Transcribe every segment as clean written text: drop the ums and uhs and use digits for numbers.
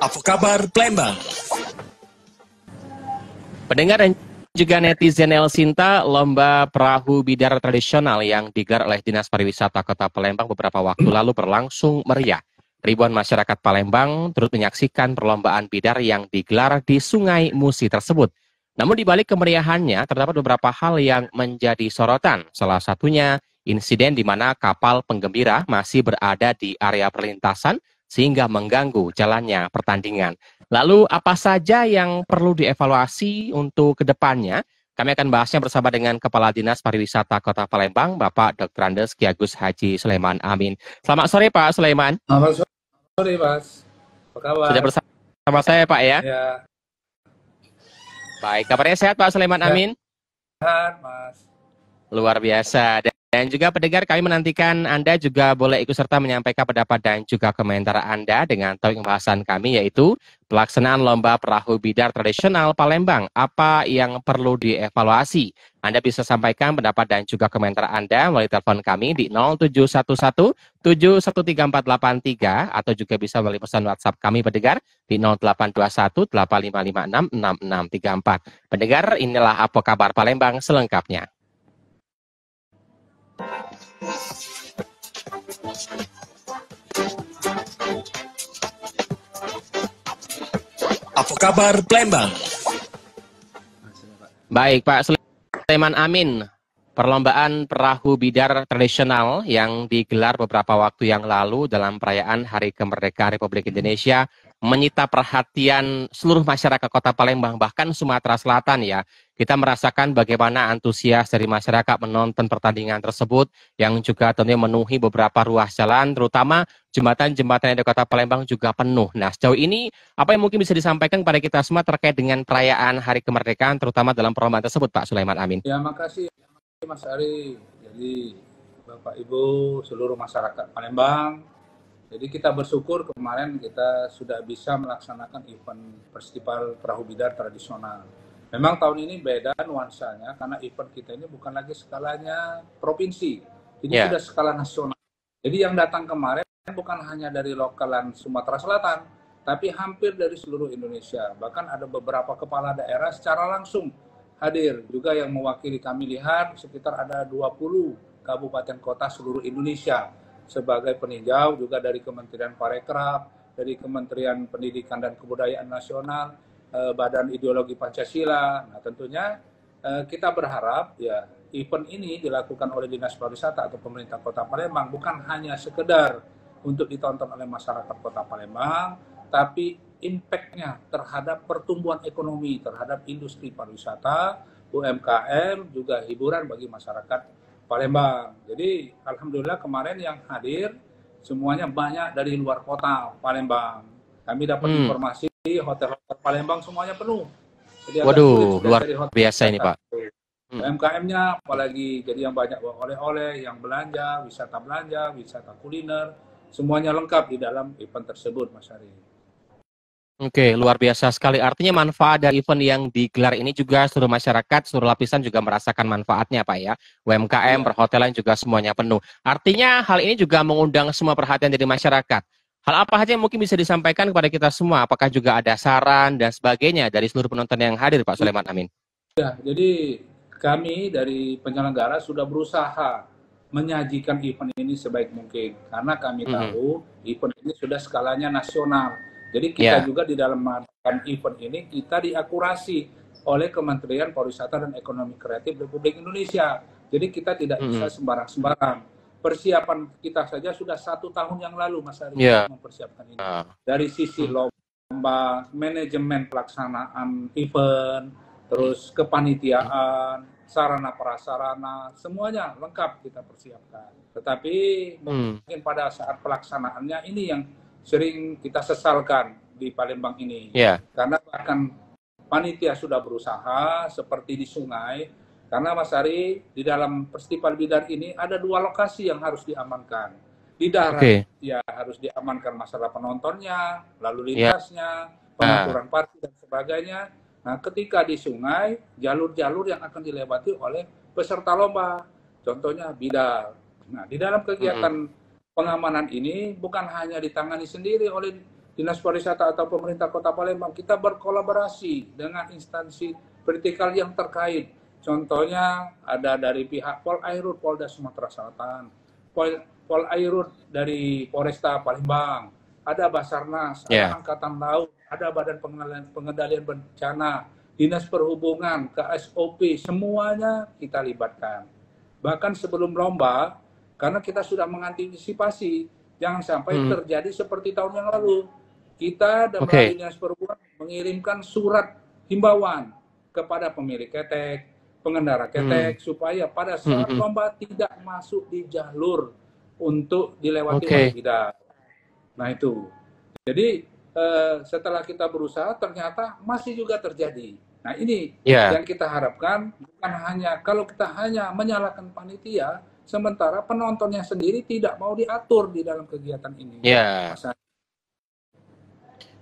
Apa kabar Palembang? Pendengar dan juga netizen El Sinta, lomba perahu bidara tradisional yang digelar oleh Dinas Pariwisata Kota Palembang beberapa waktu lalu berlangsung meriah. Ribuan masyarakat Palembang turut menyaksikan perlombaan bidar yang digelar di Sungai Musi tersebut. Namun di balik kemeriahannya terdapat beberapa hal yang menjadi sorotan. Salah satunya insiden di mana kapal penggembira masih berada di area perlintasan sehingga mengganggu jalannya pertandingan. Lalu apa saja yang perlu dievaluasi untuk kedepannya? Kami akan bahasnya bersama dengan Kepala Dinas Pariwisata Kota Palembang, Bapak Dr. Andes Ki Agus Haji Sulaiman Amin. Selamat sore Pak Sulaiman. Selamat sore Mas, apa kabar? Sudah bersama saya Pak ya? Ya, Baik, kabarnya sehat Pak Sulaiman Amin? sehat Mas. Luar biasa. Dan juga pendengar, kami menantikan Anda juga boleh ikut serta menyampaikan pendapat dan juga komentar Anda dengan topik pembahasan kami, yaitu pelaksanaan lomba perahu bidar tradisional Palembang. Apa yang perlu dievaluasi? Anda bisa sampaikan pendapat dan juga komentar Anda melalui telepon kami di 0711 713483 atau juga bisa melalui pesan WhatsApp kami pendengar di 0821 8556 6634. Pendengar, inilah Apa Kabar Palembang selengkapnya. Apa kabar Palembang? Baik, Pak Sulaiman Amin. Perlombaan perahu bidar tradisional yang digelar beberapa waktu yang lalu dalam perayaan Hari Kemerdekaan Republik Indonesia menyita perhatian seluruh masyarakat Kota Palembang, bahkan Sumatera Selatan ya. Kita merasakan bagaimana antusias dari masyarakat menonton pertandingan tersebut yang juga tentunya memenuhi beberapa ruas jalan, terutama jembatan-jembatan yang di Kota Palembang juga penuh. Nah, sejauh ini apa yang mungkin bisa disampaikan kepada kita semua terkait dengan perayaan Hari Kemerdekaan, terutama dalam perlombaan tersebut, Pak Sulaiman Amin? Ya, makasih Mas Ari. Jadi Bapak Ibu seluruh masyarakat Palembang. Jadi kita bersyukur kemarin kita sudah bisa melaksanakan event festival perahu bidar tradisional. Memang tahun ini beda nuansanya karena event kita ini bukan lagi skalanya provinsi, ini sudah skala nasional. Jadi yang datang kemarin bukan hanya dari lokalan Sumatera Selatan, tapi hampir dari seluruh Indonesia. Bahkan ada beberapa kepala daerah secara langsung hadir. Juga yang mewakili kami lihat sekitar ada 20 kabupaten kota seluruh Indonesia sebagai peninjau, juga dari Kementerian Parekraf, dari Kementerian Pendidikan dan Kebudayaan Nasional, Badan Ideologi Pancasila. Nah, tentunya kita berharap ya event ini dilakukan oleh Dinas Pariwisata atau pemerintah Kota Palembang bukan hanya sekedar untuk ditonton oleh masyarakat Kota Palembang, tapi impact-nya terhadap pertumbuhan ekonomi, terhadap industri pariwisata, UMKM, juga hiburan bagi masyarakat Palembang. Jadi alhamdulillah kemarin yang hadir semuanya banyak dari luar kota Palembang. Kami dapat informasi hotel-hotel Palembang semuanya penuh. Jadi waduh, luar biasa ini Pak. UMKM-nya apalagi, jadi yang banyak oleh-oleh, yang belanja, wisata kuliner, semuanya lengkap di dalam event tersebut, Mas Ari. Oke, luar biasa sekali. Artinya manfaat dari event yang digelar ini juga seluruh masyarakat, seluruh lapisan juga merasakan manfaatnya Pak ya. UMKM, perhotelan juga semuanya penuh. Artinya hal ini juga mengundang semua perhatian dari masyarakat. Hal apa saja yang mungkin bisa disampaikan kepada kita semua? Apakah juga ada saran dan sebagainya dari seluruh penonton yang hadir Pak Sulaiman Amin? Ya, jadi kami dari penyelenggara sudah berusaha menyajikan event ini sebaik mungkin. Karena kami tahu event ini sudah skalanya nasional. Jadi kita juga di dalam mengadakan event ini, kita diakurasi oleh Kementerian Pariwisata dan Ekonomi Kreatif Republik Indonesia. Jadi kita tidak bisa sembarang-sembarang. Persiapan kita saja sudah 1 tahun yang lalu, Mas Ari, mempersiapkan ini. Dari sisi lomba, manajemen pelaksanaan event, terus kepanitiaan, sarana prasarana, semuanya lengkap kita persiapkan. Tetapi mungkin pada saat pelaksanaannya ini yang sering kita sesalkan di Palembang ini. Karena bahkan panitia sudah berusaha seperti di sungai, karena Mas Ari, di dalam festival bidar ini ada 2 lokasi yang harus diamankan. Di darat ya harus diamankan masalah penontonnya, lalu lintasnya, pengaturan parkir dan sebagainya. Nah, ketika di sungai, jalur-jalur yang akan dilewati oleh peserta lomba, contohnya bidar. Nah, di dalam kegiatan pengamanan ini bukan hanya ditangani sendiri oleh Dinas Pariwisata atau pemerintah Kota Palembang, kita berkolaborasi dengan instansi vertikal yang terkait. Contohnya ada dari pihak Polairut Polda Sumatera Selatan, Polairut dari Polresta Palembang, ada Basarnas, ada Angkatan Laut, ada Badan Pengendalian Bencana, Dinas Perhubungan, KSOP, semuanya kita libatkan. Bahkan sebelum lomba, karena kita sudah mengantisipasi, jangan sampai terjadi seperti tahun yang lalu. Kita dan melalui Dinas Perhubungan mengirimkan surat himbauan kepada pemilik ketek, pengendara ketek, supaya pada saat lomba tidak masuk di jalur untuk dilewati oleh bidan. Nah itu. Jadi setelah kita berusaha, ternyata masih juga terjadi. Nah ini yang kita harapkan, bukan hanya kalau kita hanya menyalahkan panitia, sementara penontonnya sendiri tidak mau diatur di dalam kegiatan ini.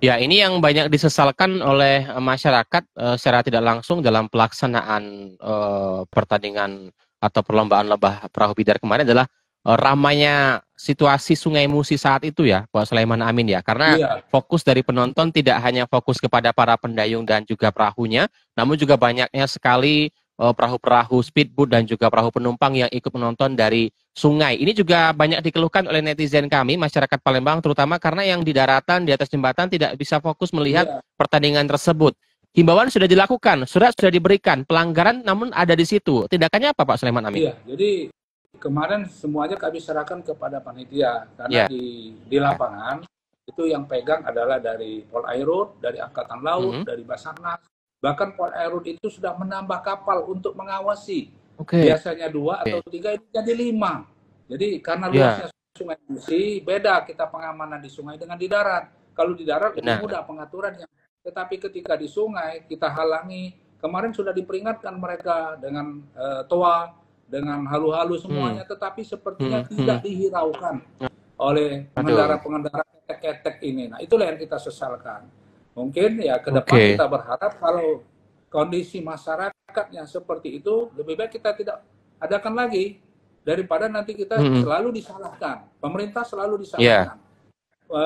Ya, ini yang banyak disesalkan oleh masyarakat secara tidak langsung dalam pelaksanaan pertandingan atau perlombaan lomba perahu bidar kemarin adalah ramainya situasi Sungai Musi saat itu ya, Pak Sulaiman Amin ya. Karena fokus dari penonton tidak hanya fokus kepada para pendayung dan juga perahunya, namun juga banyaknya sekali perahu-perahu speedboat dan juga perahu penumpang yang ikut menonton dari sungai. Ini juga banyak dikeluhkan oleh netizen kami, masyarakat Palembang, terutama karena yang di daratan, di atas jembatan tidak bisa fokus melihat pertandingan tersebut. Himbauan sudah dilakukan, surat sudah diberikan, pelanggaran namun ada di situ. Tindakannya apa Pak Sulaiman Amin? Iya, jadi kemarin semuanya kami serahkan kepada panitia, karena di lapangan itu yang pegang adalah dari Polairut, dari Angkatan Laut, dari Basarnas. Bahkan Polairut itu sudah menambah kapal untuk mengawasi. Biasanya 2 atau 3, ini jadi 5. Jadi karena luasnya Sungai Musi, beda kita pengamanan di sungai dengan di darat. Kalau di darat itu mudah pengaturannya. Tetapi ketika di sungai, kita halangi. Kemarin sudah diperingatkan mereka dengan toa, dengan halu-halu semuanya. Tetapi sepertinya tidak dihiraukan oleh pengendara-pengendara ketek-ketek ini. Nah itulah yang kita sesalkan. Mungkin ya ke depan kita berharap kalau kondisi masyarakatnya seperti itu, lebih baik kita tidak adakan lagi daripada nanti kita selalu disalahkan. Pemerintah selalu disalahkan.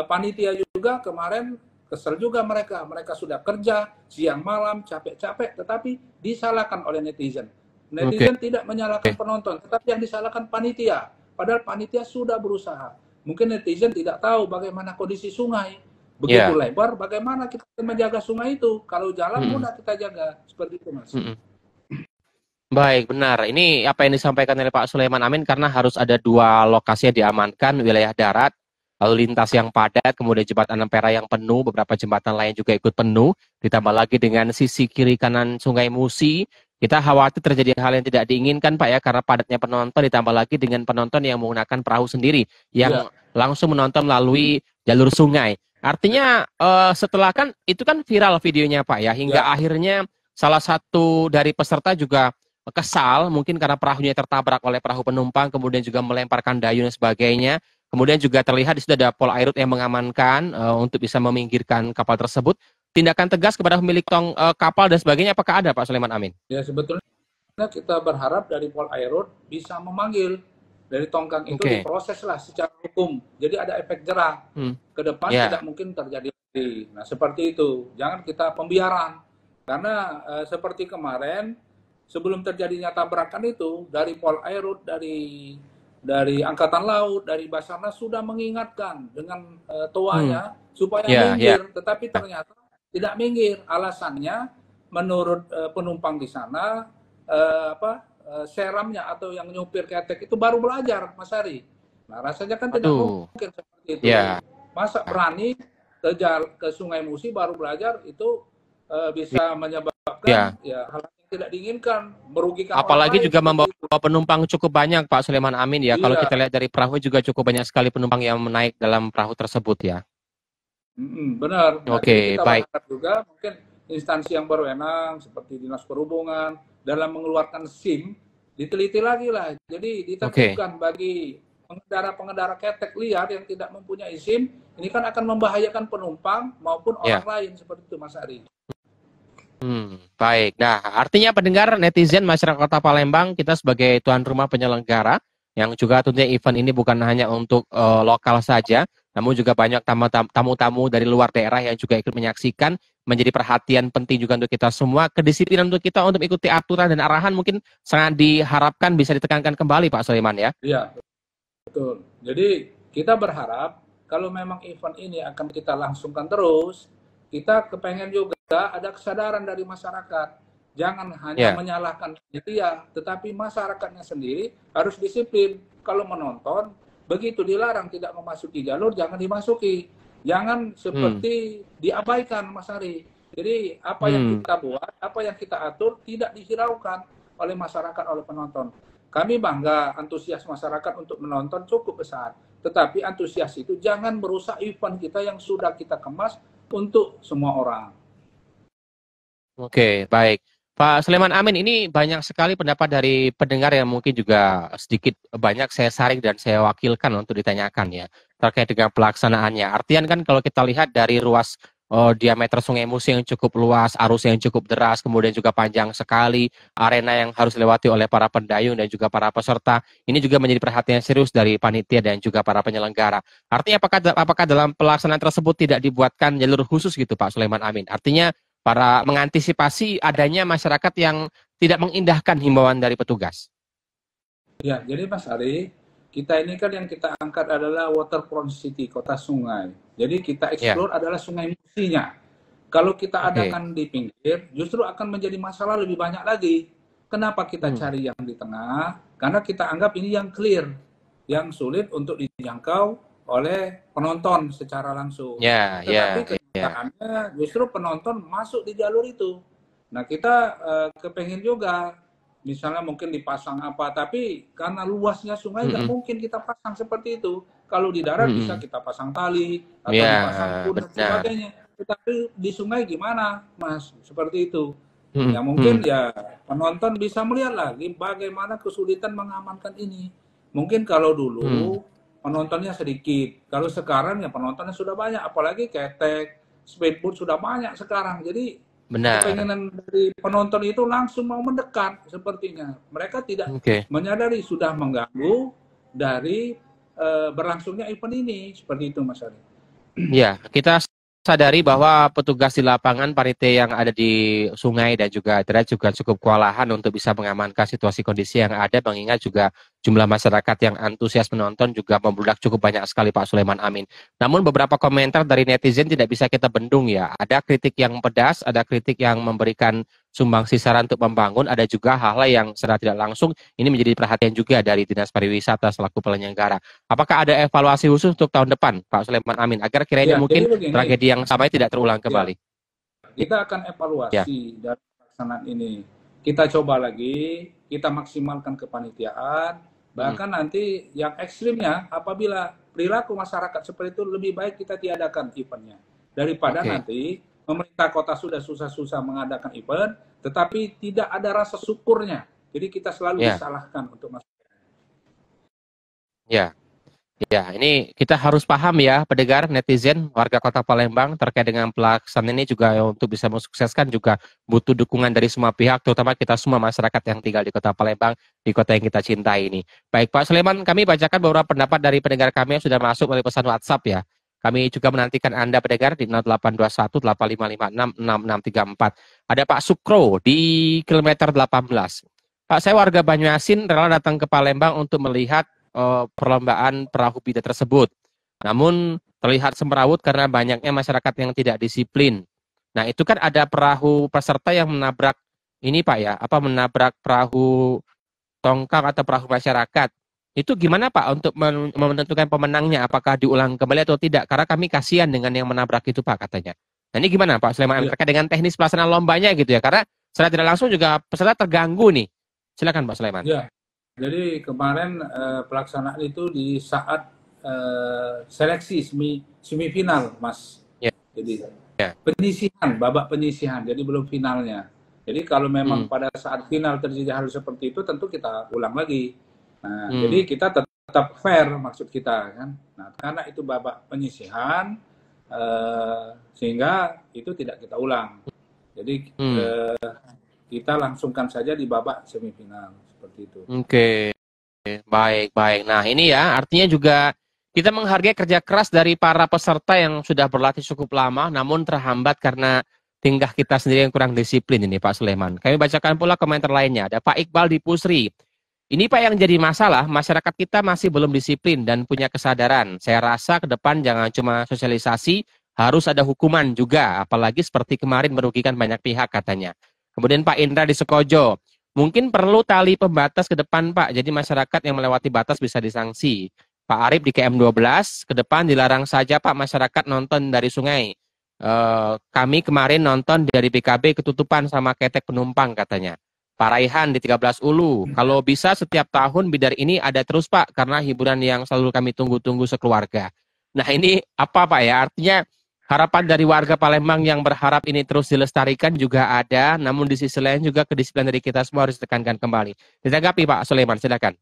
Panitia juga kemarin kesel juga mereka. Mereka sudah kerja siang malam capek-capek, tetapi disalahkan oleh netizen. Netizen tidak menyalahkan penonton, tetapi yang disalahkan panitia. Padahal panitia sudah berusaha. Mungkin netizen tidak tahu bagaimana kondisi sungai. Begitu lebar, bagaimana kita menjaga sungai itu? Kalau jalan mudah kita jaga, seperti itu Mas. Baik, benar. Ini apa yang disampaikan oleh Pak Sulaiman Amin, karena harus ada 2 lokasi yang diamankan, wilayah darat, lalu lintas yang padat, kemudian jembatan Ampera yang penuh, beberapa jembatan lain juga ikut penuh, ditambah lagi dengan sisi kiri kanan Sungai Musi. Kita khawatir terjadi hal yang tidak diinginkan Pak ya, karena padatnya penonton, ditambah lagi dengan penonton yang menggunakan perahu sendiri, yang langsung menonton melalui jalur sungai. Artinya setelah kan itu kan viral videonya Pak ya, hingga akhirnya salah satu dari peserta juga kesal mungkin karena perahunya tertabrak oleh perahu penumpang, kemudian juga melemparkan dayung dan sebagainya. Kemudian juga terlihat di situ ada Polairut yang mengamankan untuk bisa meminggirkan kapal tersebut. Tindakan tegas kepada pemilik kapal dan sebagainya apakah ada Pak Sulaiman Amin? Ya sebetulnya kita berharap dari Polairut bisa memanggil dari tongkang itu diproseslah secara hukum. Jadi ada efek jerah. Ke depan tidak mungkin terjadi lagi. Nah, seperti itu. Jangan kita pembiaran. Karena seperti kemarin sebelum terjadinya tabrakan itu dari Polairut, dari Angkatan Laut, dari Basarnas sudah mengingatkan dengan toanya supaya minggir, tetapi ternyata tidak minggir. Alasannya menurut penumpang di sana seramnya atau yang nyupir ketek itu baru belajar, Mas Ari. Nah, rasanya kan tidak mungkin seperti itu. Masa berani ke Sungai Musi baru belajar itu bisa menyebabkan hal yang tidak diinginkan, merugikan apalagi orang lain, juga membawa penumpang cukup banyak Pak Sulaiman Amin ya. Kalau kita lihat dari perahu juga cukup banyak sekali penumpang yang naik dalam perahu tersebut ya. Benar. Nah, kita berharap juga mungkin instansi yang berwenang seperti Dinas Perhubungan dalam mengeluarkan SIM diteliti lagi lah. Jadi ditertibkan bagi pengendara-pengendara ketek liar yang tidak mempunyai SIM, ini kan akan membahayakan penumpang maupun orang lain seperti itu Mas Ari. Baik. Nah, artinya pendengar netizen masyarakat Kota Palembang, kita sebagai tuan rumah penyelenggara yang juga tentunya event ini bukan hanya untuk lokal saja, namun juga banyak tamu-tamu dari luar daerah yang juga ikut menyaksikan, menjadi perhatian penting juga untuk kita semua. Kedisiplinan untuk kita untuk mengikuti aturan dan arahan mungkin sangat diharapkan bisa ditekankan kembali Pak Sulaiman ya. Iya, betul. Jadi kita berharap kalau memang event ini akan kita langsungkan terus, kita kepengen juga ada kesadaran dari masyarakat. Jangan hanya Ya. menyalahkan panitia, tetapi masyarakatnya sendiri harus disiplin. Kalau menonton, begitu dilarang tidak memasuki jalur, jangan dimasuki. Jangan seperti diabaikan, Mas Ari. Jadi apa yang kita buat, apa yang kita atur, tidak dihiraukan oleh masyarakat, oleh penonton. Kami bangga antusias masyarakat untuk menonton cukup besar. Tetapi antusias itu jangan merusak event kita yang sudah kita kemas untuk semua orang. Oke, baik. Pak Sulaiman Amin, ini banyak sekali pendapat dari pendengar yang mungkin juga sedikit banyak saya saring dan saya wakilkan untuk ditanyakan ya, terkait dengan pelaksanaannya. Artian kan kalau kita lihat dari ruas diameter Sungai Musi yang cukup luas, arus yang cukup deras, kemudian juga panjang sekali, arena yang harus dilewati oleh para pendayung dan juga para peserta, ini juga menjadi perhatian serius dari panitia dan juga para penyelenggara. Artinya apakah dalam pelaksanaan tersebut tidak dibuatkan jalur khusus gitu Pak Sulaiman Amin? Artinya para mengantisipasi adanya masyarakat yang tidak mengindahkan himbauan dari petugas. Ya, jadi Mas Ari, kita ini kan yang kita angkat adalah waterfront city, kota sungai. Jadi kita Ya, explore adalah sungai Musinya. Kalau kita oke. adakan di pinggir, justru akan menjadi masalah lebih banyak lagi. Kenapa kita cari yang di tengah? Karena kita anggap ini yang clear, yang sulit untuk dijangkau oleh penonton secara langsung. Ya, Tetapi ya, ya. kenyataannya justru penonton masuk di jalur itu. Nah kita kepengen juga, misalnya mungkin dipasang apa, tapi karena luasnya sungai nggak Mm-mm. mungkin kita pasang seperti itu. Kalau di darat bisa Mm-mm. kita pasang tali atau Ya, dipasang pun dan benar. sebagainya. Tetapi di sungai gimana, Mas? Seperti itu. Ya mungkin Mm-mm. ya penonton bisa melihat lagi bagaimana kesulitan mengamankan ini. Mungkin kalau Mm. dulu penontonnya sedikit, kalau sekarang ya penontonnya sudah banyak, apalagi ketek, speedboat sudah banyak sekarang. Jadi Benar. kepengenan dari penonton itu langsung mau mendekat sepertinya. Mereka tidak Oke. menyadari sudah mengganggu dari berlangsungnya event ini. Seperti itu Mas Ari. Ya, kita sadari bahwa petugas di lapangan panitia yang ada di sungai dan juga darat juga cukup kewalahan untuk bisa mengamankan situasi kondisi yang ada, mengingat juga jumlah masyarakat yang antusias menonton juga membludak cukup banyak sekali Pak Sulaiman Amin. Namun beberapa komentar dari netizen tidak bisa kita bendung ya. Ada kritik yang pedas, ada kritik yang memberikan sumbangsi saran untuk membangun, ada juga hal-hal yang secara tidak langsung ini menjadi perhatian juga dari Dinas Pariwisata selaku penyelenggara. Apakah ada evaluasi khusus untuk tahun depan, Pak Sulaiman Amin, agar kiranya Ya, jadi mungkin begini, tragedi yang sama tidak terulang ya kembali? kita akan Ya, evaluasi dari pelaksanaan ini. Kita coba lagi, kita maksimalkan kepanitiaan, mm, bahkan nanti yang ekstrimnya apabila perilaku masyarakat seperti itu lebih baik kita tiadakan eventnya. Daripada oke, nanti pemerintah kota sudah susah-susah mengadakan event, tetapi tidak ada rasa syukurnya. Jadi kita selalu ya, disalahkan untuk masyarakat. ya. Ya, ini kita harus paham ya, pendengar, netizen, warga Kota Palembang terkait dengan pelaksanaan ini juga untuk bisa mensukseskan juga butuh dukungan dari semua pihak, terutama kita semua masyarakat yang tinggal di Kota Palembang, di kota yang kita cintai ini. Baik, Pak Sulaiman, kami bacakan beberapa pendapat dari pendengar kami yang sudah masuk melalui pesan WhatsApp ya. Kami juga menantikan Anda pendengar di 0821 8556 6634. Ada Pak Sukro di kilometer 18. Pak, saya warga Banyuasin rela datang ke Palembang untuk melihat perlombaan perahu bidat tersebut. Namun terlihat semrawut karena banyaknya masyarakat yang tidak disiplin. Nah, itu kan ada perahu peserta yang menabrak ini Pak ya, apa menabrak perahu tongkang atau perahu masyarakat. Itu gimana Pak untuk menentukan pemenangnya? Apakah diulang kembali atau tidak? Karena kami kasihan dengan yang menabrak itu Pak katanya. Nah, ini gimana Pak Sulaiman Ya, terkait dengan teknis pelaksanaan lombanya gitu ya? Karena secara tidak langsung juga peserta terganggu nih. Silakan Pak Sulaiman. ya. Jadi kemarin pelaksanaan itu di saat seleksi semifinal, Mas. Ya, Jadi ya. penyisihan, babak penyisihan, jadi belum finalnya. Jadi kalau memang Hmm, pada saat final terjadi hal seperti itu, tentu kita ulang lagi. Nah, hmm, jadi kita tetap fair maksud kita kan. Nah, karena itu babak penyisihan, sehingga itu tidak kita ulang. Jadi hmm. kita langsungkan saja di babak semifinal seperti itu. Oke. Baik, baik. Nah, ini ya artinya juga kita menghargai kerja keras dari para peserta yang sudah berlatih cukup lama, namun terhambat karena tingkah kita sendiri yang kurang disiplin ini, Pak Sulaiman. Kami bacakan pula komentar lainnya. Ada Pak Iqbal di Pusri. Ini Pak yang jadi masalah, masyarakat kita masih belum disiplin dan punya kesadaran. Saya rasa ke depan jangan cuma sosialisasi, harus ada hukuman juga, apalagi seperti kemarin merugikan banyak pihak katanya. Kemudian Pak Indra di Sekojo, mungkin perlu tali pembatas ke depan Pak, jadi masyarakat yang melewati batas bisa disanksi. Pak Arif di KM12, ke depan dilarang saja Pak masyarakat nonton dari sungai. Kami kemarin nonton dari PKB ketutupan sama ketek penumpang katanya. Pak Raihan di 13 Ulu, kalau bisa setiap tahun bidar ini ada terus Pak, karena hiburan yang selalu kami tunggu-tunggu sekeluarga. Nah ini apa Pak ya, artinya harapan dari warga Palembang yang berharap ini terus dilestarikan juga ada, namun di sisi lain juga kedisiplinan dari kita semua harus ditekankan kembali. Ditanggapi Pak Sulaiman, silakan.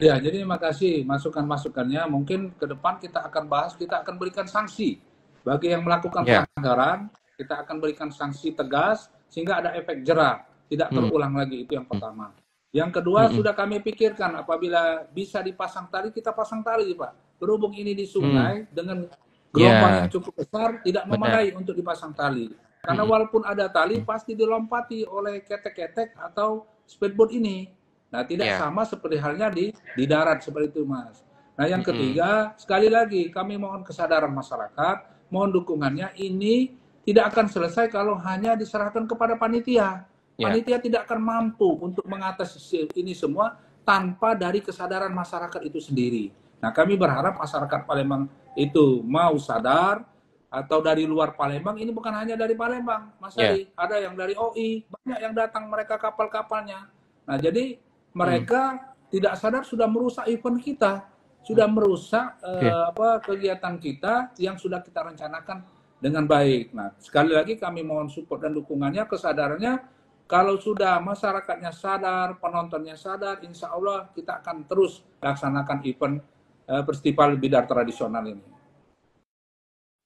Ya, jadi terima kasih masukan-masukannya. Mungkin ke depan kita akan bahas, kita akan berikan sanksi. Bagi yang melakukan pelanggaran, kita akan berikan sanksi tegas, sehingga ada efek jerak. Tidak terulang lagi, itu yang pertama. Yang kedua, sudah kami pikirkan apabila bisa dipasang tali, kita pasang tali Pak. Berhubung ini di sungai, dengan gelombang yang cukup besar, tidak memadai untuk dipasang tali. Karena walaupun ada tali, pasti dilompati oleh ketek-ketek atau speedboat ini. Nah, tidak sama seperti halnya di darat seperti itu, Mas. Nah, yang ketiga, sekali lagi kami mohon kesadaran masyarakat, mohon dukungannya. Ini tidak akan selesai kalau hanya diserahkan kepada panitia. Panitia tidak akan mampu untuk mengatasi ini semua tanpa dari kesadaran masyarakat itu sendiri. Nah, kami berharap masyarakat Palembang itu mau sadar, atau dari luar Palembang, ini bukan hanya dari Palembang, Mas Ari. Ada yang dari OI, banyak yang datang mereka kapal-kapalnya. Nah, jadi mereka tidak sadar sudah merusak event kita, sudah merusak kegiatan kita yang sudah kita rencanakan dengan baik. Nah, sekali lagi kami mohon support dan dukungannya, kesadarannya. Kalau sudah masyarakatnya sadar, penontonnya sadar, insya Allah kita akan terus laksanakan event festival bidar tradisional ini.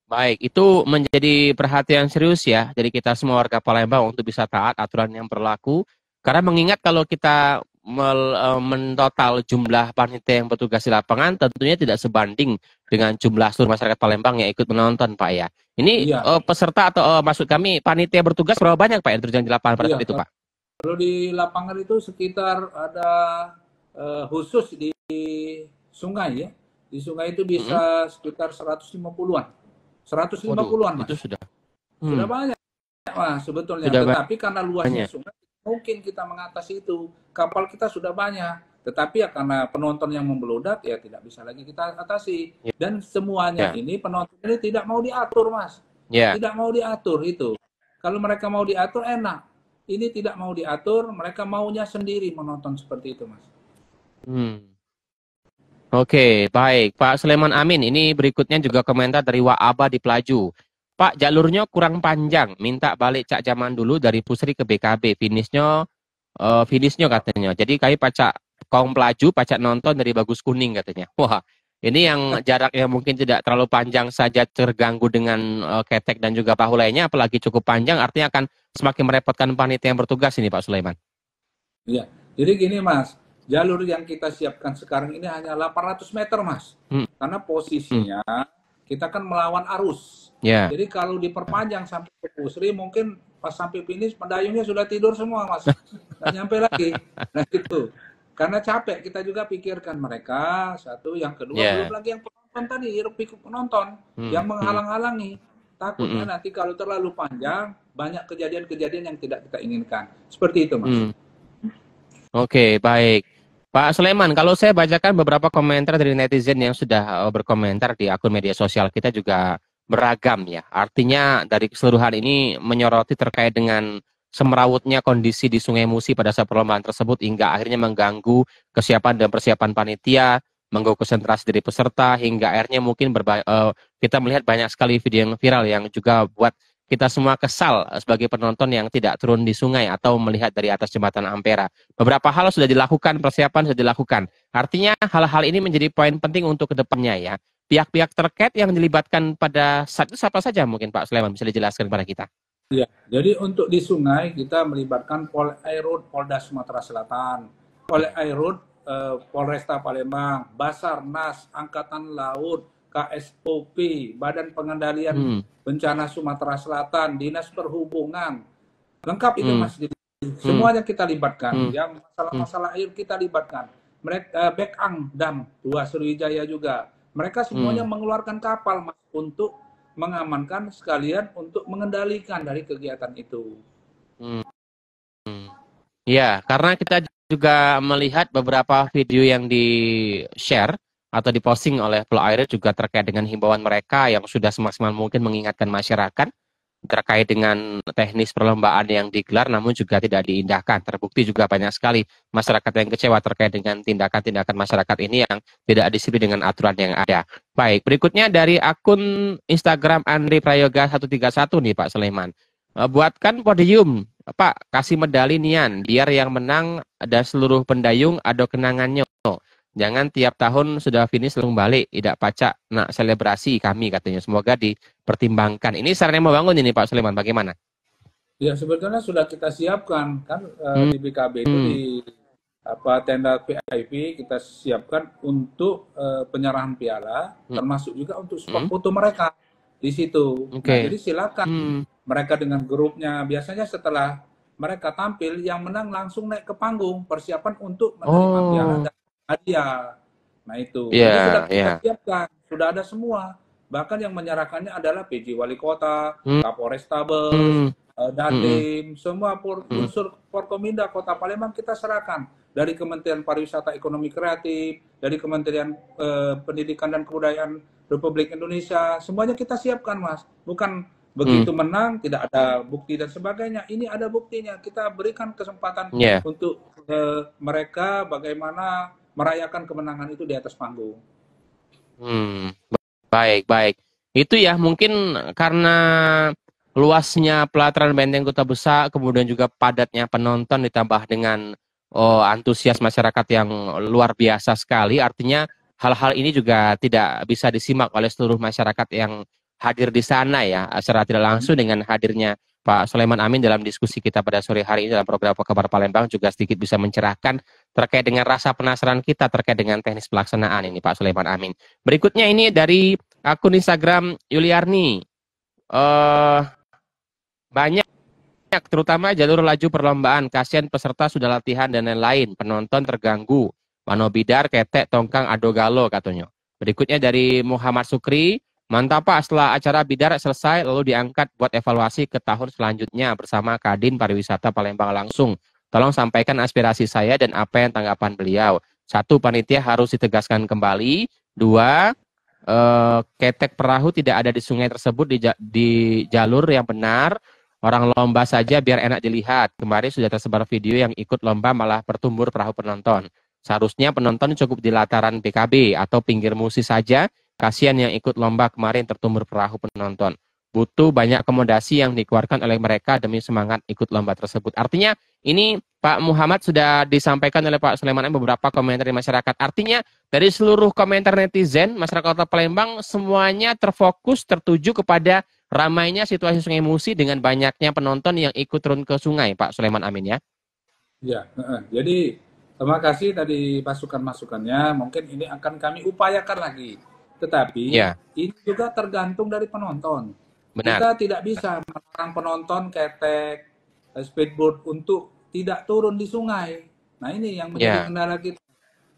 Baik, itu menjadi perhatian serius ya dari kita semua warga Palembang untuk bisa taat aturan yang berlaku. Karena mengingat kalau kita mentotal jumlah panitia yang bertugas di lapangan tentunya tidak sebanding dengan jumlah seluruh masyarakat Palembang yang ikut menonton Pak ya. Ini peserta atau maksud kami panitia bertugas berapa banyak Pak yang terjun di lapangan pada saat itu Pak? Kalau di lapangan itu sekitar ada khusus di sungai ya. Di sungai itu bisa sekitar 150-an. 150-an Mas. Itu sudah. Sudah banyak Mas sebetulnya. Tetapi karena luasnya sungai mungkin kita mengatasi itu. Kapal kita sudah banyak, tetapi ya karena penonton yang membeludak ya tidak bisa lagi kita atasi. Dan semuanya ini penonton ini tidak mau diatur Mas. Tidak mau diatur itu. Kalau mereka mau diatur enak. Ini tidak mau diatur, mereka maunya sendiri menonton seperti itu Mas. Oke, baik. Pak Sulaiman Amin, ini berikutnya juga komentar dari Wa'aba di Pelaju. Pak, jalurnya kurang panjang, minta balik cak zaman dulu dari Pusri ke BKB, finishnya katanya. Jadi kami pacak kaum Pelaju, pacak nonton dari Bagus Kuning katanya. Wah, ini yang jaraknya mungkin tidak terlalu panjang saja terganggu dengan ketek dan juga bahu lainnya, apalagi cukup panjang, artinya akan semakin merepotkan panitia yang bertugas ini Pak Sulaiman. Iya, jadi gini Mas, jalur yang kita siapkan sekarang ini hanya 800 meter Mas. Karena posisinya kita kan melawan arus. Jadi kalau diperpanjang sampai ke Pusri, mungkin pas sampai finish pendayungnya sudah tidur semua Mas. Nggak nyampe lagi. Nah itu. Karena capek, kita juga pikirkan mereka, satu. Yang kedua, belum lagi yang penonton tadi, hiruk-pikuk penonton. Yang menghalang-halangi. Takutnya nanti kalau terlalu panjang, banyak kejadian-kejadian yang tidak kita inginkan. Seperti itu Mas. Oke, baik. Pak Sulaiman, kalau saya bacakan beberapa komentar dari netizen yang sudah berkomentar di akun media sosial kita juga beragam ya. Artinya dari keseluruhan ini menyoroti terkait dengan semerawutnya kondisi di Sungai Musi pada saat perlombaan tersebut hingga akhirnya mengganggu kesiapan dan persiapan panitia, mengganggu konsentrasi dari peserta, hingga akhirnya mungkin kita melihat banyak sekali video yang viral yang juga buat kita semua kesal sebagai penonton yang tidak turun di sungai atau melihat dari atas jembatan Ampera. Beberapa hal sudah dilakukan, persiapan sudah dilakukan. Artinya hal-hal ini menjadi poin penting untuk kedepannya ya. Pihak-pihak terkait yang dilibatkan pada saat itu siapa saja mungkin Pak Sulaiman bisa dijelaskan kepada kita? Ya, jadi untuk di sungai kita melibatkan Pol Airut Polda Sumatera Selatan, Pol Airut Polresta Palembang, Basarnas, Angkatan Laut, KSOP, Badan Pengendalian Bencana Sumatera Selatan, Dinas Perhubungan, lengkap itu Mas. Jadi semuanya kita libatkan. Yang masalah-masalah air kita libatkan. Mereka Bekang Dam 2 Sriwijaya juga. Mereka semuanya mengeluarkan kapal Mas untuk mengamankan sekalian untuk mengendalikan dari kegiatan itu. Ya, karena kita juga melihat beberapa video yang di-share atau diposting oleh Pulau Air juga terkait dengan himbauan mereka yang sudah semaksimal mungkin mengingatkan masyarakat terkait dengan teknis perlombaan yang digelar namun juga tidak diindahkan. Terbukti juga banyak sekali masyarakat yang kecewa terkait dengan tindakan-tindakan masyarakat ini yang tidak disiplin dengan aturan yang ada. Baik, berikutnya dari akun Instagram Andri Prayoga 131 nih Pak Sulaiman. Buatkan podium, Pak, kasih medali nian, biar yang menang ada seluruh pendayung ada kenangannya. Jangan tiap tahun sudah finish langsung balik, tidak pacak, nak selebrasi kami katanya. Semoga dipertimbangkan. Ini sarannya membangun ini Pak Sulaiman, bagaimana? Ya sebetulnya sudah kita siapkan kan di BKB itu di tenda VIP kita siapkan untuk penyerahan piala, termasuk juga untuk spot foto mereka di situ. Nah, jadi silakan mereka dengan grupnya. Biasanya setelah mereka tampil, yang menang langsung naik ke panggung persiapan untuk menerima piala dan hadiah. Nah itu, jadi sudah kita siapkan, sudah ada semua. Bahkan yang menyerahkannya adalah PJ Wali Kota, Kapolrestabes, Dandim, semua unsur Forkominda Kota Palembang kita serahkan. Dari Kementerian Pariwisata Ekonomi Kreatif, dari Kementerian Pendidikan dan Kebudayaan Republik Indonesia, semuanya kita siapkan Mas. Bukan begitu menang, tidak ada bukti dan sebagainya. Ini ada buktinya, kita berikan kesempatan untuk mereka bagaimana merayakan kemenangan itu di atas panggung. Baik. Itu ya mungkin karena luasnya pelataran Benteng Kota Besar, kemudian juga padatnya penonton ditambah dengan antusias masyarakat yang luar biasa sekali. Artinya hal-hal ini juga tidak bisa disimak oleh seluruh masyarakat yang hadir di sana ya, secara tidak langsung. Dengan hadirnya Pak Sulaiman Amin dalam diskusi kita pada sore hari ini dalam program Apa Kabar Palembang juga sedikit bisa mencerahkan terkait dengan rasa penasaran kita terkait dengan teknis pelaksanaan ini Pak Sulaiman Amin. Berikutnya ini dari akun Instagram Yuliarni. Banyak terutama jalur laju perlombaan, kasihan peserta sudah latihan dan lain-lain, penonton terganggu. Manobidar, ketek, tongkang, adogalo katanya. Berikutnya dari Muhammad Sukri. Mantap Pak, setelah acara bidar selesai lalu diangkat buat evaluasi ke tahun selanjutnya bersama Kadin Pariwisata Palembang langsung. Tolong sampaikan aspirasi saya dan apa yang tanggapan beliau. 1, panitia harus ditegaskan kembali. 2, ketek perahu tidak ada di sungai tersebut di jalur yang benar. Orang lomba saja biar enak dilihat. Kemarin sudah tersebar video yang ikut lomba malah bertumbur perahu penonton. Seharusnya penonton cukup di lataran BKB atau pinggir musi saja. Kasihan yang ikut lomba kemarin tertumbur perahu penonton. Butuh banyak akomodasi yang dikeluarkan oleh mereka demi semangat ikut lomba tersebut. Artinya ini Pak Muhammad sudah disampaikan oleh Pak Sulaiman beberapa komentar dari masyarakat. Artinya dari seluruh komentar netizen, masyarakat Kota Palembang semuanya terfokus, tertuju kepada ramainya situasi Sungai Musi dengan banyaknya penonton yang ikut turun ke sungai, Pak Sulaiman Amin ya. Ya, jadi terima kasih tadi masukan-masukannya. Mungkin ini akan kami upayakan lagi. Tetapi ini juga tergantung dari penonton. Benar. Kita tidak bisa melarang penonton ketek, speedboat untuk tidak turun di sungai. Nah ini yang menjadi kendala kita.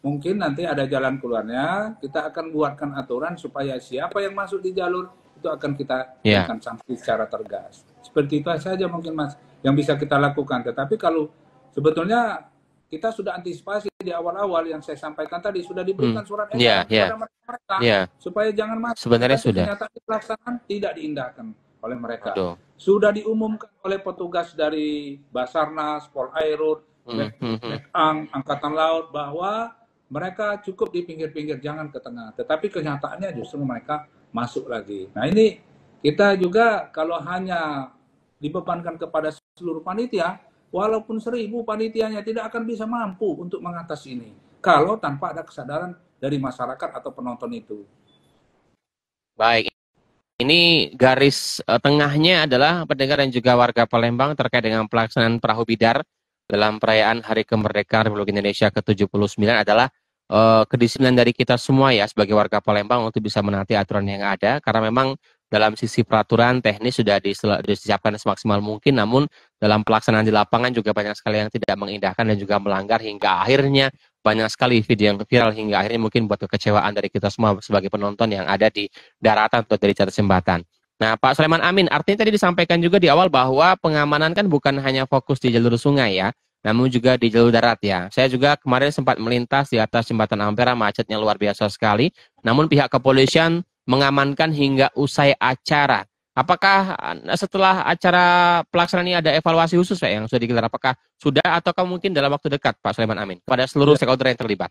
Mungkin nanti ada jalan keluarnya, kita akan buatkan aturan supaya siapa yang masuk di jalur itu akan kita berikan sanksi secara tegas. Seperti itu saja mungkin Mas yang bisa kita lakukan. Tetapi kalau sebetulnya kita sudah antisipasi di awal-awal yang saya sampaikan tadi, sudah diberikan surat edaran kepada mereka supaya jangan masuk. Sebenarnya sudah. Ternyata pelaksanaan tidak diindahkan oleh mereka. Sudah diumumkan oleh petugas dari Basarnas, Polairut, Bekang, Angkatan Laut bahwa mereka cukup di pinggir-pinggir, jangan ke tengah. Tetapi kenyataannya justru mereka masuk lagi. Nah ini kita juga kalau hanya dibebankan kepada seluruh panitia, walaupun 1000 panitianya tidak akan bisa mampu untuk mengatasi ini. Kalau tanpa ada kesadaran dari masyarakat atau penonton itu. Baik. Ini garis tengahnya adalah pendengar dan juga warga Palembang terkait dengan pelaksanaan perahu bidar dalam perayaan Hari Kemerdekaan Republik Indonesia ke-79 adalah kedisiplinan dari kita semua ya sebagai warga Palembang untuk bisa menaati aturan yang ada, karena memang dalam sisi peraturan teknis sudah disiapkan semaksimal mungkin, namun dalam pelaksanaan di lapangan juga banyak sekali yang tidak mengindahkan dan juga melanggar, hingga akhirnya banyak sekali video yang viral, hingga akhirnya mungkin buat kekecewaan dari kita semua sebagai penonton yang ada di daratan atau dari atas jembatan. Nah, Pak Sulaiman Amin, artinya tadi disampaikan juga di awal bahwa pengamanan kan bukan hanya fokus di jalur sungai ya, namun juga di jalur darat ya. Saya juga kemarin sempat melintas di atas jembatan Ampera, macetnya luar biasa sekali. Namun pihak kepolisian mengamankan hingga usai acara. Apakah setelah acara pelaksanaan ini ada evaluasi khusus Pak yang sudah digelar? Apakah sudah ataukah mungkin dalam waktu dekat Pak Sulaiman Amin kepada seluruh Ya, stakeholder yang terlibat?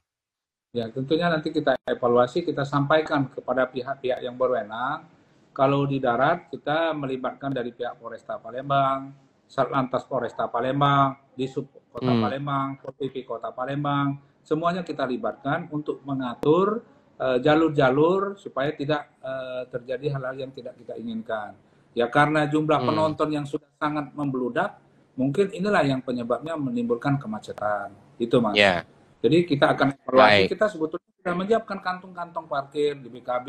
ya, tentunya nanti kita evaluasi, kita sampaikan kepada pihak-pihak yang berwenang. Kalau di darat, kita melibatkan dari pihak Polresta Palembang, Satlantas Polresta Palembang, Disub Kota Palembang, PPP Kota Palembang, semuanya kita libatkan untuk mengatur jalur-jalur supaya tidak terjadi hal-hal yang tidak kita inginkan. Ya karena jumlah penonton yang sudah sangat membludak, mungkin inilah yang penyebabnya menimbulkan kemacetan. Itu Mas. Ya, Jadi kita akan evaluasi, baik. kita sebetulnya sudah menyiapkan kantong-kantong parkir di BKB,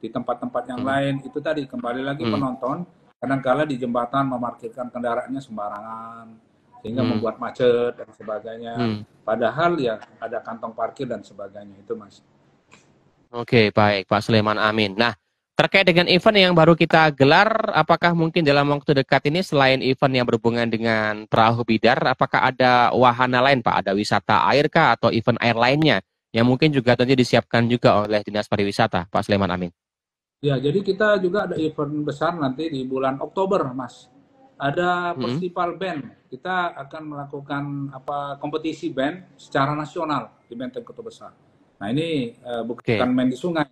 di tempat-tempat yang lain. Itu tadi kembali lagi penonton, kadang-kala di jembatan memarkirkan kendaraannya sembarangan, sehingga membuat macet dan sebagainya. Padahal ya ada kantong parkir dan sebagainya itu Mas. Oke, baik Pak Sulaiman Amin. Nah, terkait dengan event yang baru kita gelar, apakah mungkin dalam waktu dekat ini selain event yang berhubungan dengan perahu bidar, apakah ada wahana lain Pak? Ada wisata air kah atau event air lainnya yang mungkin juga tentu disiapkan juga oleh Dinas Pariwisata, Pak Sulaiman Amin? Ya, jadi kita juga ada event besar nanti di bulan Oktober, Mas. Ada festival band. Kita akan melakukan kompetisi band secara nasional di Benteng Kota Besar. Nah, ini bukan main di sungai.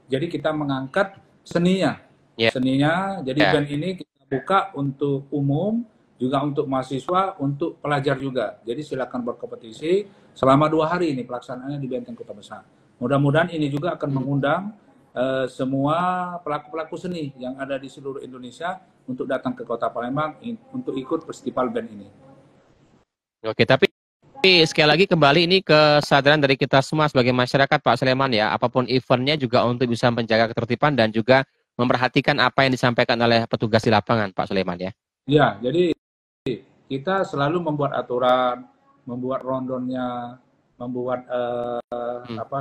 Jadi kita mengangkat seninya. Ya. Seninya, jadi band ini kita buka untuk umum, juga untuk mahasiswa, untuk pelajar juga. Jadi silakan berkompetisi selama 2 hari ini pelaksanaannya di Benteng Kota Besar. Mudah-mudahan ini juga akan mengundang semua pelaku-pelaku seni yang ada di seluruh Indonesia untuk datang ke Kota Palembang untuk ikut festival band ini. Oke, tapi sekali lagi kembali ini kesadaran dari kita semua sebagai masyarakat Pak Sulaiman ya, apapun eventnya juga untuk bisa menjaga ketertiban dan juga memperhatikan apa yang disampaikan oleh petugas di lapangan Pak Sulaiman ya. Ya, jadi kita selalu membuat aturan, membuat rondonnya, membuat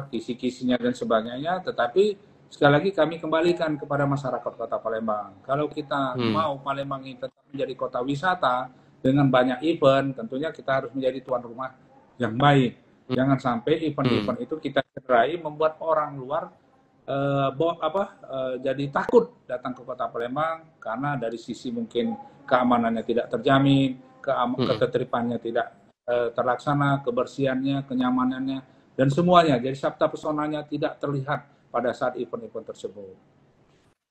kisi-kisinya dan sebagainya, tetapi sekali lagi kami kembalikan kepada masyarakat Kota Palembang. Kalau kita mau Palembang ini tetap menjadi kota wisata dengan banyak event, tentunya kita harus menjadi tuan rumah yang baik. Jangan sampai event-event itu kita cederai membuat orang luar jadi takut datang ke Kota Palembang karena dari sisi mungkin keamanannya tidak terjamin, ketertibannya tidak terlaksana, kebersihannya, kenyamanannya, dan semuanya. Jadi sabta pesonanya tidak terlihat pada saat event-event tersebut.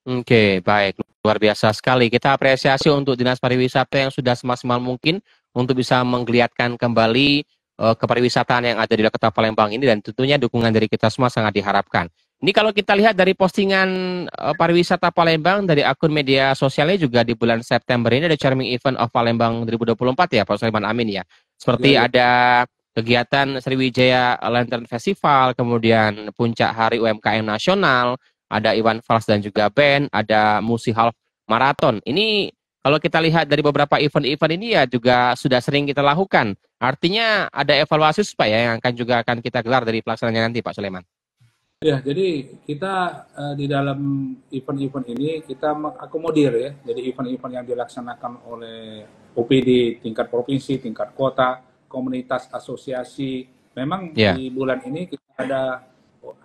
Oke, baik. Luar biasa sekali. Kita apresiasi untuk Dinas Pariwisata yang sudah semaksimal mungkin untuk bisa menggeliatkan kembali kepariwisataan yang ada di Kota Palembang ini, dan tentunya dukungan dari kita semua sangat diharapkan. Ini kalau kita lihat dari postingan pariwisata Palembang dari akun media sosialnya juga di bulan September ini ada Charming Event of Palembang 2024 ya Pak Sulaiman Amin ya. Seperti ada kegiatan Sriwijaya Lantern Festival, kemudian puncak Hari UMKM Nasional, ada Iwan Fals dan juga band, ada Musi Half Marathon. Ini kalau kita lihat dari beberapa event-event ini ya juga sudah sering kita lakukan. Artinya ada evaluasi Pak ya yang akan kita gelar dari pelaksanaannya nanti Pak Sulaiman. Ya, jadi kita di dalam event-event ini kita mengakomodir ya. Jadi event-event yang dilaksanakan oleh OPD tingkat provinsi, tingkat kota, komunitas, asosiasi. Memang di bulan ini kita ada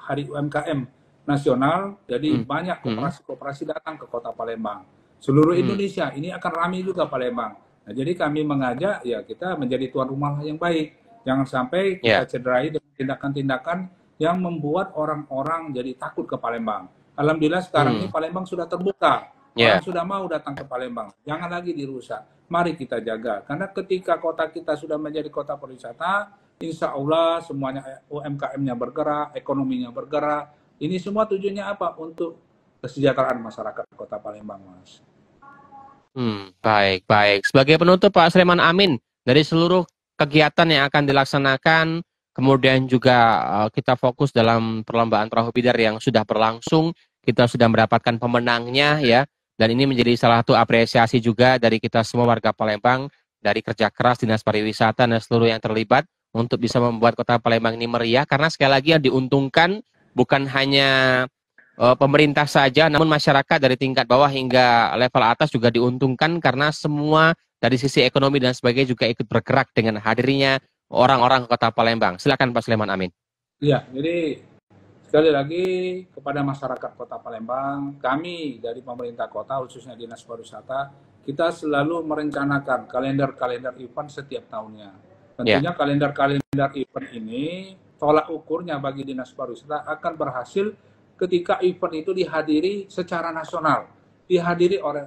Hari UMKM Nasional, jadi banyak koperasi-koperasi datang ke Kota Palembang. Seluruh Indonesia ini akan ramai juga Palembang. Nah, jadi kami mengajak ya kita menjadi tuan rumah yang baik. Jangan sampai kita cederai dengan tindakan-tindakan yang membuat orang-orang jadi takut ke Palembang. Alhamdulillah sekarang ini Palembang sudah terbuka. Orang sudah mau datang ke Palembang. Jangan lagi dirusak. Mari kita jaga. Karena ketika kota kita sudah menjadi kota pariwisata, insya Allah semuanya UMKM-nya bergerak, ekonominya bergerak. Ini semua tujuannya apa? Untuk kesejahteraan masyarakat Kota Palembang, Mas. Baik. Sebagai penutup Pak Sulaiman Amin, dari seluruh kegiatan yang akan dilaksanakan, kemudian juga kita fokus dalam perlombaan perahu bidar yang sudah berlangsung, kita sudah mendapatkan pemenangnya ya, dan ini menjadi salah satu apresiasi juga dari kita semua warga Palembang, dari kerja keras Dinas Pariwisata dan seluruh yang terlibat untuk bisa membuat kota Palembang ini meriah, karena sekali lagi yang diuntungkan bukan hanya pemerintah saja, namun masyarakat dari tingkat bawah hingga level atas juga diuntungkan karena semua dari sisi ekonomi dan sebagainya juga ikut bergerak dengan hadirnya orang-orang kota Palembang. Silakan Pak Sulaiman Amin. Iya, jadi sekali lagi kepada masyarakat kota Palembang, kami dari pemerintah kota, khususnya Dinas Pariwisata, kita selalu merencanakan kalender-kalender event setiap tahunnya. Tentunya kalender-kalender event ini, tolak ukurnya bagi Dinas Pariwisata akan berhasil ketika event itu dihadiri secara nasional, dihadiri oleh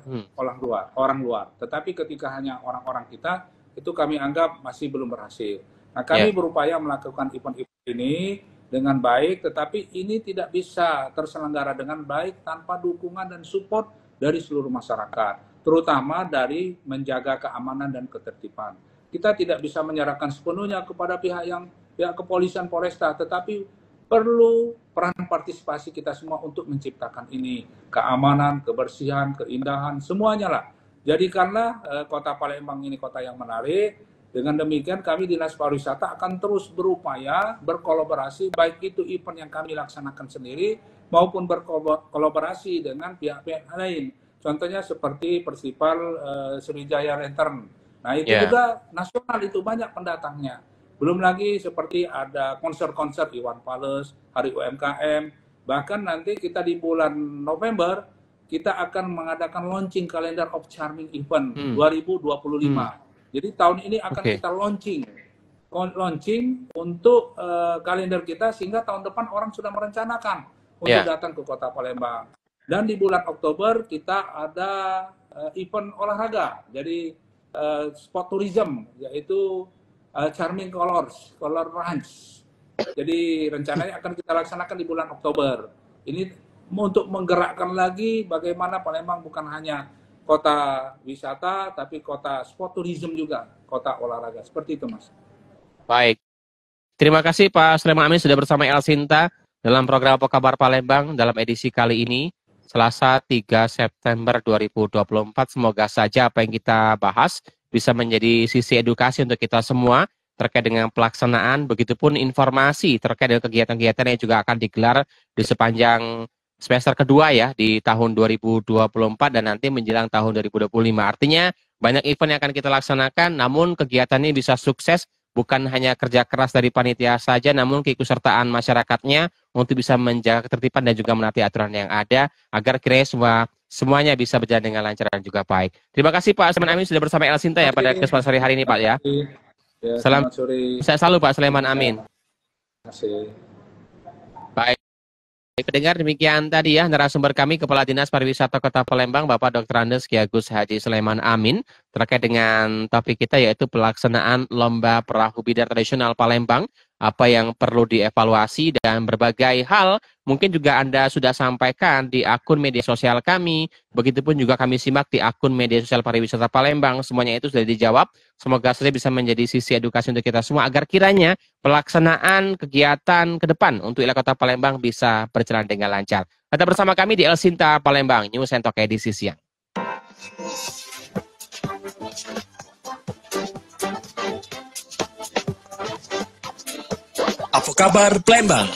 orang luar. Tetapi ketika hanya orang-orang kita, itu kami anggap masih belum berhasil. Nah, kami berupaya melakukan event-event ini dengan baik, tetapi ini tidak bisa terselenggara dengan baik tanpa dukungan dan support dari seluruh masyarakat, terutama dari menjaga keamanan dan ketertiban. Kita tidak bisa menyerahkan sepenuhnya kepada pihak kepolisian Polresta, tetapi perlu peran partisipasi kita semua untuk menciptakan ini, keamanan, kebersihan, keindahan, semuanya lah. Jadi karena kota Palembang ini kota yang menarik, dengan demikian kami Dinas Pariwisata akan terus berupaya berkolaborasi, baik itu event yang kami laksanakan sendiri maupun berkolaborasi dengan pihak-pihak lain. Contohnya seperti Festival Sriwijaya Lantern. Nah itu juga nasional, itu banyak pendatangnya. Belum lagi seperti ada konser-konser Iwan Fals, Hari UMKM, bahkan nanti kita di bulan November, kita akan mengadakan launching Calendar of Charming Event 2025. Jadi tahun ini akan kita launching untuk kalender kita, sehingga tahun depan orang sudah merencanakan untuk datang ke kota Palembang. Dan di bulan Oktober kita ada event olahraga, jadi sport tourism, yaitu Charming Color Ranch. Jadi rencananya akan kita laksanakan di bulan Oktober. Ini untuk menggerakkan lagi bagaimana Palembang bukan hanya kota wisata, tapi kota sport tourism juga, kota olahraga. Seperti itu, Mas. Baik. Terima kasih Pak Sulaiman Amin sudah bersama El Sinta dalam program Apa Kabar Palembang dalam edisi kali ini, Selasa 3 September 2024. Semoga saja apa yang kita bahas bisa menjadi sisi edukasi untuk kita semua terkait dengan pelaksanaan, begitupun informasi terkait dengan kegiatan-kegiatan yang juga akan digelar di sepanjang semester kedua ya di tahun 2024 dan nanti menjelang tahun 2025. Artinya banyak event yang akan kita laksanakan, namun kegiatan ini bisa sukses bukan hanya kerja keras dari panitia saja, namun keikutsertaan masyarakatnya untuk bisa menjaga ketertiban dan juga menaati aturan yang ada agar kiranya semuanya bisa berjalan dengan lancar dan juga baik. Terima kasih Pak Sulaiman Amin sudah bersama El Sinta ya pada kesempatan sore hari ini Pak ya. Salam sehat selalu Pak Sulaiman Amin. Terima kasih. Baik. Pendengar, demikian tadi ya narasumber kami Kepala Dinas Pariwisata Kota Palembang Bapak Dr. Andes Ki Agus Haji Sulaiman Amin terkait dengan topik kita yaitu pelaksanaan Lomba Perahu Bidar Tradisional Palembang, apa yang perlu dievaluasi dan berbagai hal mungkin juga Anda sudah sampaikan di akun media sosial kami, begitupun juga kami simak di akun media sosial Pariwisata Palembang, semuanya itu sudah dijawab. Semoga saja bisa menjadi sisi edukasi untuk kita semua agar kiranya pelaksanaan kegiatan ke depan untuk wilayah Kota Palembang bisa berjalan dengan lancar. Tetap bersama kami di El Sinta Palembang, News and Talk edisi siang. Apa kabar Palembang?